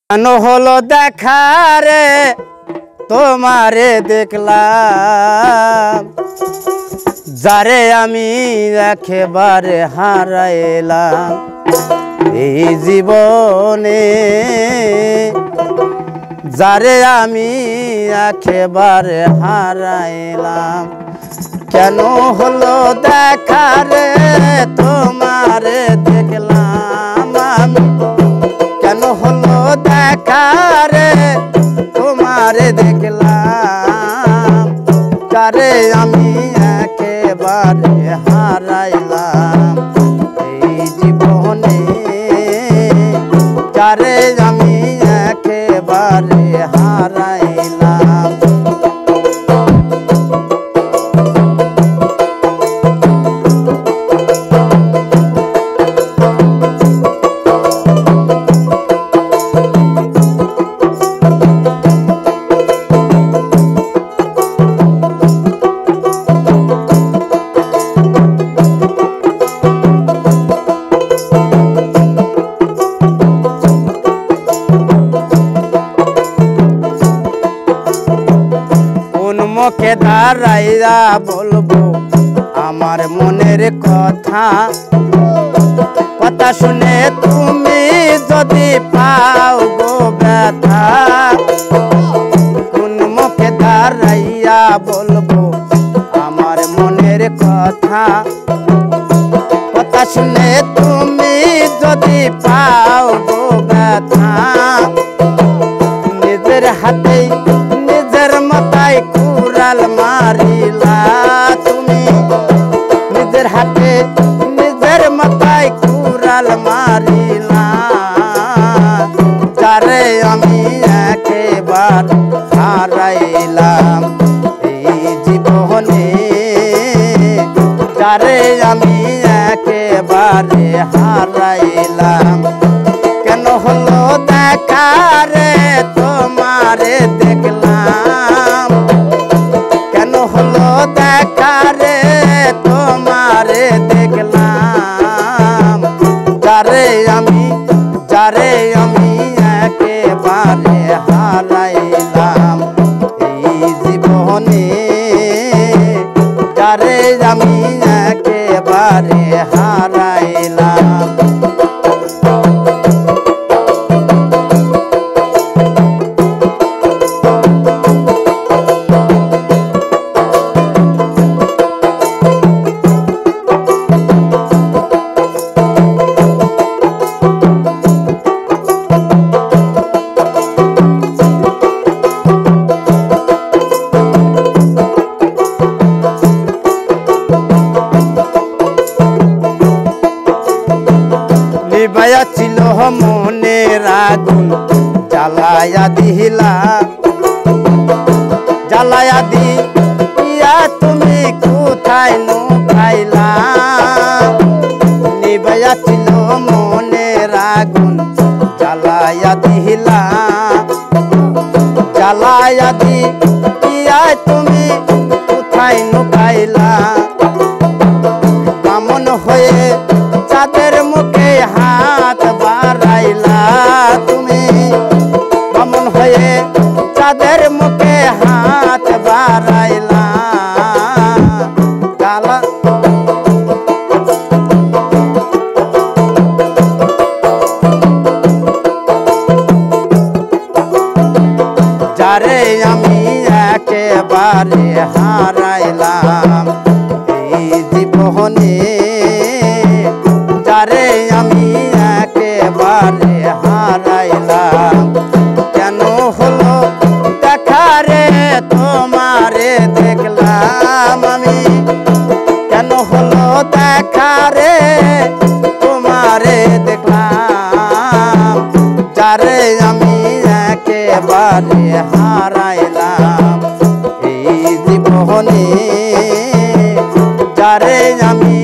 কেন হলো দেখা রে তোমারে দেখলাম, যারে আমি একেবারে হারাইলাম এই জীবনে, যারে আমি একেবারে হারাইলাম। কেন হলো দেখা রে তোমারে দেখলাম আমি, কেন হলো দেখা রে তোমারে দেখলাম, যারে আমি একেবারে হারাইলাম এই জীবনে, যারে আমি একেবারে হারাইলাম। মুখে দাঁড়াইয়া বলবো আমার মনের কথা, কথা শুনে তুমি যদি পাও গো ব্যথা। কোন মুখে দাঁড়াইয়া বলবো আমার মনের কথা, কথা শুনে তুমি যদি পাও গো ব্যথা। নিজের হাতেই নিজের মাথায় কুড়াল মারিলা তুমি, নিজের হাতে নিজের মাথায় কুড়াল মারিলা, যারে আমি একেবার হারাইলাম এই জীবনে, যারে আমি একেবারে হারাইলাম। কেন হলো দেখা রে তোমারে দেখলাম, কেন হলো দেখা রে তোমারে দেখলাম, যারে আমি একেবারে হারাইলাম এই জীবনে, যারে আমি একেবারে হারাইলাম। নিবায়া ছিল মনের আগুন জ্বালায়া দিলা, জ্বালায়া দিয়া তুমি কোথায় নুকাইলা। নিবায়া ছিল মনের আগুন জ্বালায়া দিলা, জ্বালায়া দিয়া তুমি কোথায় নুকাইলা। বামন হয়ে চাঁদের মুখে হাত বাড়াইলা তুমি, বামন হয়ে চাঁদের মুখে হাত বাড়াইলা। যারে আমি একেবারে হারাইলাম এই জীবনে, যারে আমি একেবারে হারাইলাম। কেন হলো দেখা রে তোমারে দেখলাম আমি, কেন হলো দেখা রে তোমারে দেখলাম, যারে আমি একেবারে হারাইলাম এই জীবনে, যারে আমি